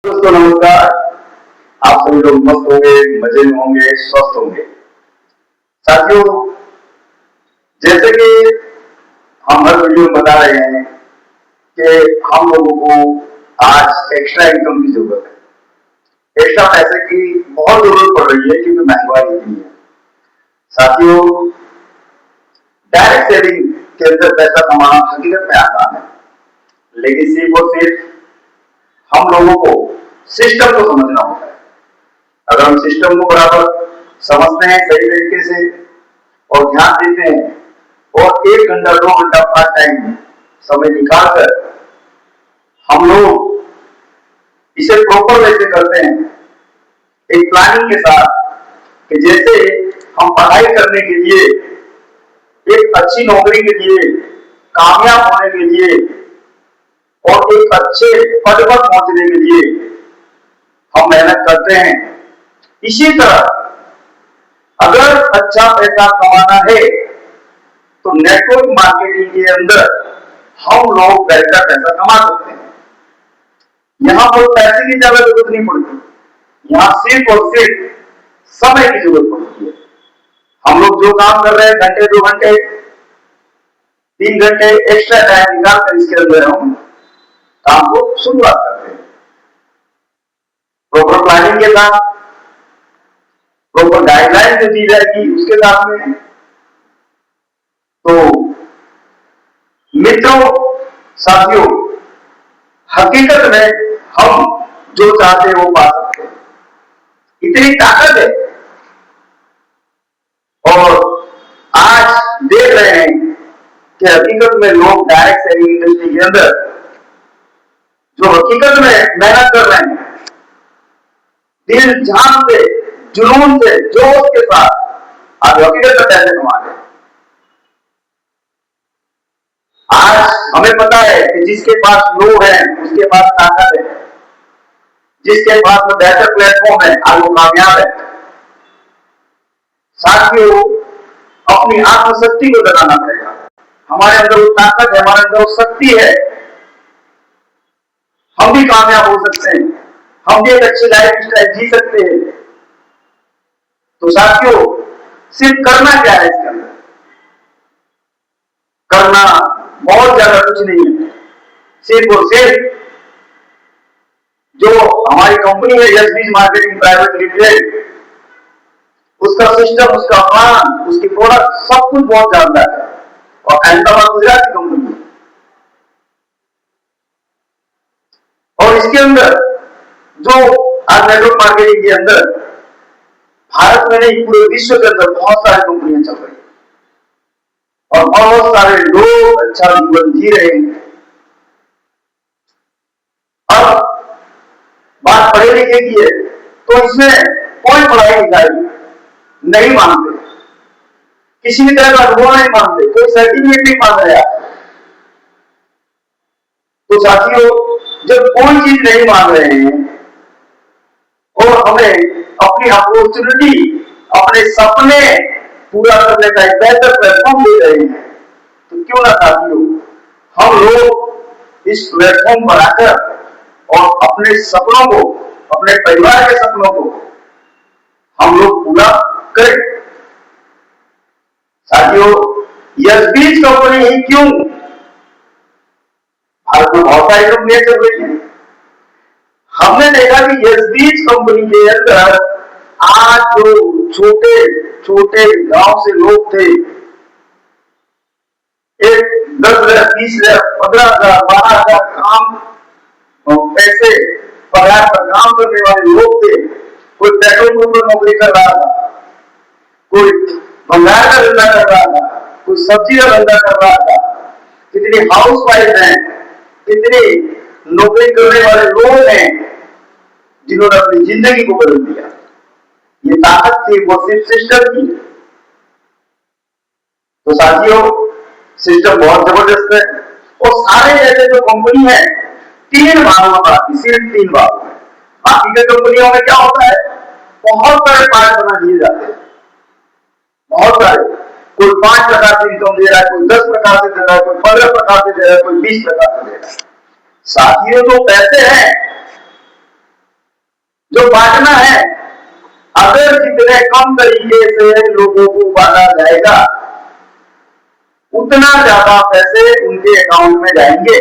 दोस्तों नमस्कार। आप सभी लोग मस्त होंगे, मजे में होंगे, स्वस्थ होंगे। साथियों, जैसे कि हम हर वीडियो में बता रहे हैं कि हम लोगों को आज एक्स्ट्रा इनकम की जरूरत है। एक्स्ट्रा पैसे की बहुत जरूरत पड़ रही है क्योंकि महंगाई इतनी है। साथियों, डायरेक्ट सेविंग के अंदर पैसा कमाना हकीकत में आसान है, लेकिन सिर्फ और सिर्फ हम लोगों को सिस्टम को समझना होता है। अगर हम सिस्टम को बराबर समझते हैं सही तरीके से और ध्यान देते हैं और 1 घंटा 2 घंटा पार्ट टाइम समय निकालकर हम लोग इसे प्रॉपर वे से करते हैं, एक प्लानिंग के साथ कि जैसे हम पढ़ाई करने के लिए, एक अच्छी नौकरी के लिए, कामयाब होने के लिए और एक अच्छे पद पर पहुंचने के लिए हम मेहनत करते हैं, इसी तरह अगर अच्छा पैसा कमाना है तो नेटवर्क मार्केटिंग के अंदर हम लोग बेहतर पैसा कमा सकते हैं। यहां कोई पैसे की ज्यादा जरूरत नहीं पड़ती, यहां सिर्फ और सिर्फ समय की जरूरत पड़ती है। हम लोग जो काम कर रहे हैं घंटे 2 घंटे 3 घंटे एक्स्ट्रा टाइम निकालकर इसके अंदर हम काम को शुरुआत करते हैं प्रॉपर प्लानिंग के साथ, प्रॉपर गाइडलाइन जो दी जाएगी उसके साथ में। तो मित्रों, साथियों, हकीकत में हम जो चाहते हैं वो पा सकते हैं, इतनी ताकत है। और आज देख रहे हैं कि हकीकत में लोग डायरेक्ट सेलिंग इंडस्ट्री के अंदर जो हकीकत में मेहनत कर रहे हैं, दिल जान से, जुनून से, जोश के साथ आज हकीकत में पैसे कमा रहे हैं। आज हमें पता है कि जिसके पास लोग है उसके पास ताकत है, जिसके पास में बेहतर प्लेटफॉर्म है आज वो कामयाब है। साथियों, अपनी आत्मशक्ति को जगाना पड़ेगा। हमारे अंदर वो ताकत है, हमारे अंदर वो शक्ति है, हम भी कामयाब हो सकते हैं, हम भी एक अच्छी लाइफ स्टाइल जी सकते हैं। तो साथियों, सिर्फ करना क्या है इसके अंदर? करना बहुत ज्यादा कुछ नहीं है, सिर्फ और सिर्फ जो हमारी कंपनी है यशबीज मार्केटिंग प्राइवेट लिमिटेड, उसका सिस्टम, उसका प्लान, उसकी प्रोडक्ट सब कुछ बहुत जानता है और अहमदाबाद गुजरात की कंपनी है। और इसके अंदर जो आज नेटवर्क मार्केटिंग के अंदर भारत में नहीं पूरे विश्व के अंदर बहुत सारी कंपनियां चल रही है और बहुत सारे लोग अच्छा जीवन जी रहे हैं। अब बात पढ़े लिखे की है तो इसमें कोई पढ़ाई लिखाई नहीं मांगते, किसी भी तरह का अनुभव नहीं मांगते, कोई सर्टिफिकेट नहीं मांग रहे आप। तो साथियों, जब कोई चीज नहीं मांग रहे हैं और हमें अपनी अपॉर्चुनिटी, अपने सपने पूरा करने का एक बेहतर प्लेटफॉर्म दे रहे हैं, तो क्यों ना साथियों हम लोग इस प्लेटफॉर्म पर आकर और अपने सपनों को, अपने परिवार के सपनों को हम लोग पूरा करें। साथियों, यशबीज कंपनी ही क्यों, भारत में बहुत सारी कंपनियां चल रही है। हमने देखा कि यशबीज कंपनी के अंदर आज जो छोटे छोटे गांव से लोग थे, एक 10,000, 20,000, 15,000, 12,000 काम पैसे पगार पर काम करने वाले लोग थे। कोई पेट्रोल पंप पर नौकरी कर रहा था, कोई भंगार का धंधा कर रहा था, कोई सब्जी का धंधा कर रहा था। कितनी हाउस वाइफ है, कितने नौकरी करने वाले लोग हैं जिन्होंने अपनी जिंदगी को बदल दिया। ये ताकत थी वो सिर्फ सिस्टम की। तो साथियों, सिस्टम बहुत जबरदस्त है और सारे ऐसे जो कंपनी है 3 भागों में आती, सिर्फ 3 भाग में। बाकी के कंपनियों में क्या होता है, बहुत सारे पार्ट बना दिए जाते हैं, बहुत सारे। कोई 5 प्रकार से इनकम दे रहा है, कोई 10 प्रकार से दे रहा है, कोई 15 प्रकार से दे रहा है, कोई 20 प्रकार से दे रहा है। साथियों, जो पैसे हैं जो बांटना है, अगर जितने कम तरीके से लोगों को बांटा जाएगा उतना ज्यादा पैसे उनके अकाउंट में जाएंगे,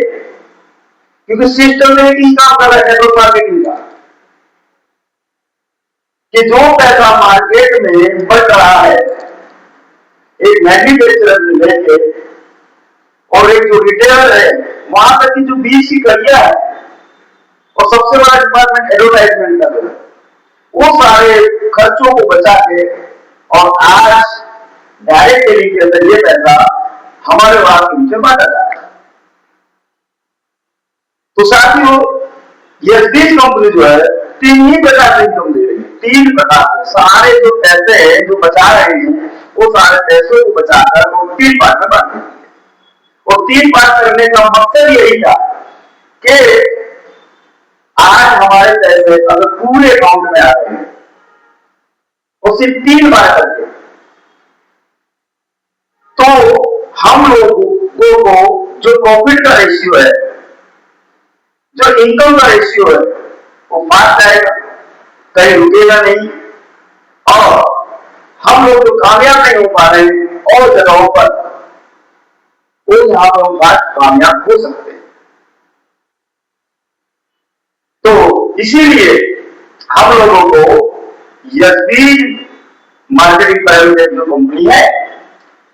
क्योंकि सिस्टम में एक ही काम कर रहा है नेटवर्क मार्केटिंग का, कि जो पैसा मार्केट में बढ़ रहा है एक मैन्युफैक्चरर से लेके और एक जो रिटेलर है वहां तक की जो बीच की कड़िया है और सबसे बड़ा डिपार्टमेंट एडवर्टाइजमेंट का है, वो सारे खर्चों को बचा के और आज डायरेक्ट टेली के अंदर ये पैसा हमारे वाहन के नीचे बांटा जा रहा है। तो साथियों ये बीज कंपनी जो है तीन ही प्रकार से इनकम दे रही है, तीन प्रकार से सारे जो पैसे हैं जो बचा रहे हैं वो सारे पैसों को बचाकर वो तीन पार्ट में बांट देती है। और तीन पार्ट करने का मकसद यही था कि आज हमारे पैसे अगर पूरे अकाउंट में आ रहे हैं और सिर्फ तीन बार करके, तो हम लोगों को जो प्रॉफिट का रेशियो है, जो इनकम का रेशियो है वो फास्ट जाएगा, कहीं रुकेगा नहीं, और हम लोग जो कामयाब नहीं हो पा रहे हैं और जगहों पर वो यहां पर हम कामयाब हो सकते हैं। तो इसीलिए हम लोगों को यदि मार्केटिंग प्राइवेट जो कंपनी है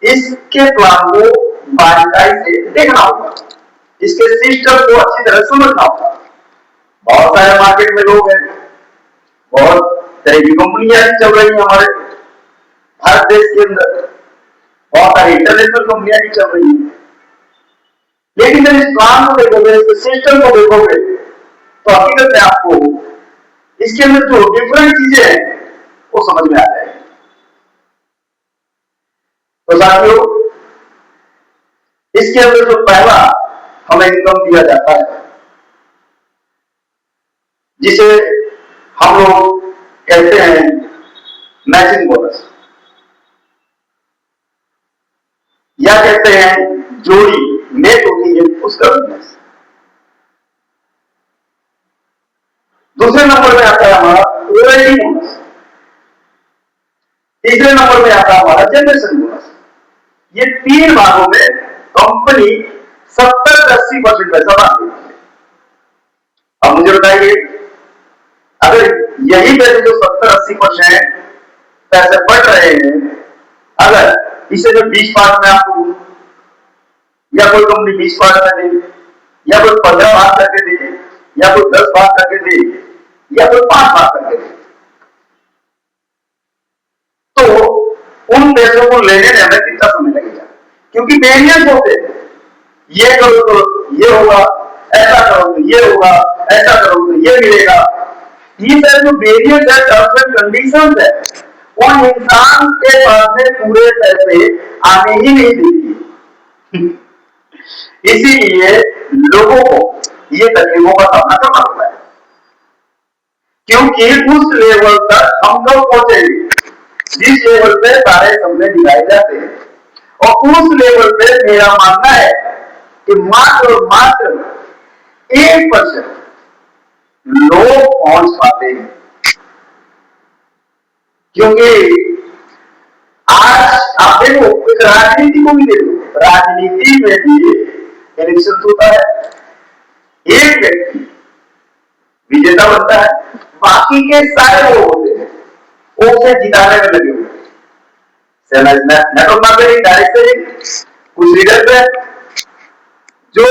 इसके प्लान को बारीकाई से देखना होगा, इसके सिस्टम को अच्छी तरह समझना होगा। बहुत सारे मार्केट में लोग हैं, बहुत तरह की कंपनियां चल रही हैं हमारे भारत देश के अंदर, बहुत सारी इंटरनेशनल कंपनियां भी चल रही हैं, लेकिन जब इस प्लान को देखोगे, इसके सिस्टम को देखोगे तो हकीकत में आपको इसके अंदर जो डिफरेंट चीजें हैं वो समझ में आ जाएगी। तो साथियों इसके अंदर जो पहला हमें इनकम दिया जाता है जिसे हम लोग कहते हैं मैचिंग बोनस, या कहते हैं जोड़ी मेट होती है उसका बोनस। दूसरे नंबर में आता है हमारा रॉयल्टी बोनस, तीसरे नंबर में आता है हमारा जनरेशन बोनस। ये तीन भागों में कंपनी 70-80% पैसा बांटती है। अब मुझे बताइए, अगर यही पैसे जो 70-80% पैसे बढ़ रहे हैं, अगर इसे मैं 20 पार्ट में आपको दूं, या कोई कंपनी 20 पार्ट में दे, या कोई 15 भाग करके दे, या कोई 10 भाग करके दे, या कोई 5 भाग करके दे, तो उन पैसों को लेने में हमें कितना समय लगेगा, क्योंकि वेरिएंस होते हैं, ये करो तो ये होगा, ऐसा करो तो ये होगा, ऐसा करो तो ये मिलेगा। ये सारे जो वेरिएंस है, टर्म्स एंड कंडीशंस है, वो इंसान के पास में पूरे पैसे आने ही नहीं देती। इसीलिए लोगों को ये तकलीफों का सामना करना पड़ता है, क्योंकि उस लेवल तक हम कब पहुंचेंगे जिस लेवल पे सारे सपने दिखाए जाते हैं, और उस लेवल पे मेरा मानना है कि मात्र और मात्र 1% लोग पहुंच पाते हैं। क्योंकि आज आप देखो, कुछ राजनीति को भी देखो, राजनीति में भी इलेक्शन होता है, एक व्यक्ति विजेता बनता है, बाकी के सारे लोग होते हैं वो उसे जिताने में लगे हुए। नेटवर्क मार्केटिंग डायरेक्टली कुछ लीडर है जो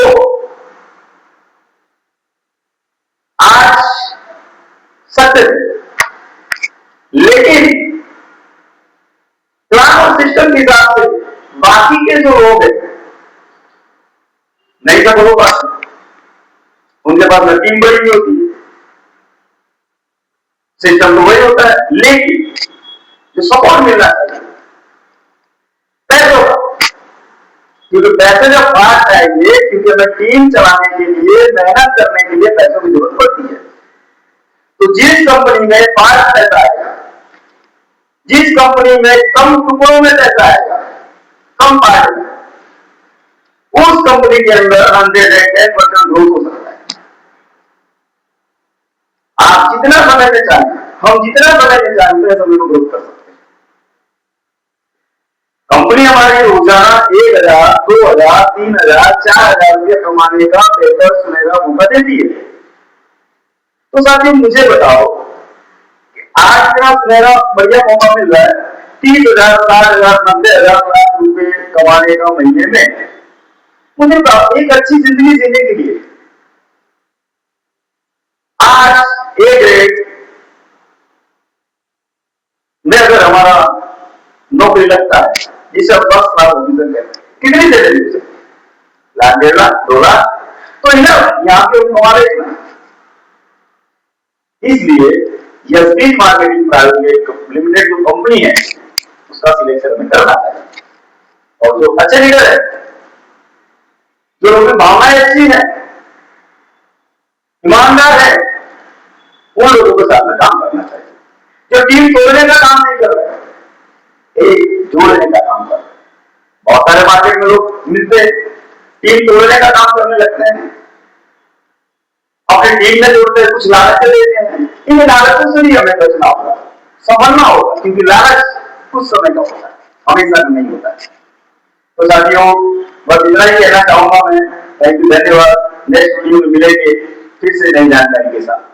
आज सत्य, लेकिन प्लान और सिस्टम के हिसाब से बाकी के जो लोग हैं नहीं कर हो पाते, उनके पास में टीम बड़ी नहीं होती, सिस्टम तो वही होता है, लेकिन जो सपोर्ट मिलना चाहिए पैसों का, क्योंकि पैसे जब फास्ट आएंगे, क्योंकि हमें टीम चलाने के लिए, मेहनत करने के लिए पैसों की जरूरत पड़ती है। तो जिस कंपनी में फास्ट पैसा आएगा, जिस कंपनी में कम टुकड़ों में पैसा आएगा, कम पार्ट में, उस कंपनी के अंदर 110% ग्रोथ हो सकता है। आप जितना समय में चाहें, हम जितना समय में चाहें उतने समय को ग्रोथ कर सकते हैं। कंपनी हमारी रोजाना 1,000, 2,000, 3,000, 4,000 रुपये कमाने का बेहतर सुनहरा मौका देती है। तो साथियों मुझे बताओ कि आज का सुनहरा बढ़िया मौका मिल रहा है 30,000, 60,000, 90,000 लाख रुपए कमाने का महीने में। मुझे बताओ एक अच्छी जिंदगी जीने के लिए आज ए ग्रेड में अगर हमारा नौकरी लगता है जिसे हम 10 लाख ऑफिसर कहते हैं, कितनी दे देंगे? लाख, 1.5 लाख, 2 लाख, तो यहाँ पे कमा रहे ना। इसलिए यह मार्केटिंग प्राइवेट लिमिटेड जो कंपनी है उसका सिलेक्शन हमें करना है। और जो अच्छे लीडर है, जो लोगों की भावनाएं अच्छी है, ईमानदार है, उन लोगों के साथ में काम करना चाहिए। जो टीम तोड़ने का काम नहीं कर रहे, एक जोड़ने का काम कर रहे। बहुत सारे मार्केट में लोग मिलते टीम तोड़ने का काम करने लगते हैं, अपनी टीम में जोड़ते हैं, कुछ लालच देते हैं। इन लालचों से भी हमें बचना होगा, संभलना होगा, क्योंकि लालच कुछ समय का होता है, हमेशा नहीं होता है। तो साथियों बस इतना ही कहना चाहूंगा मैं। थैंक यू, धन्यवाद। नेक्स्ट वीडियो में मिलेंगे फिर से नई जानकारी के साथ।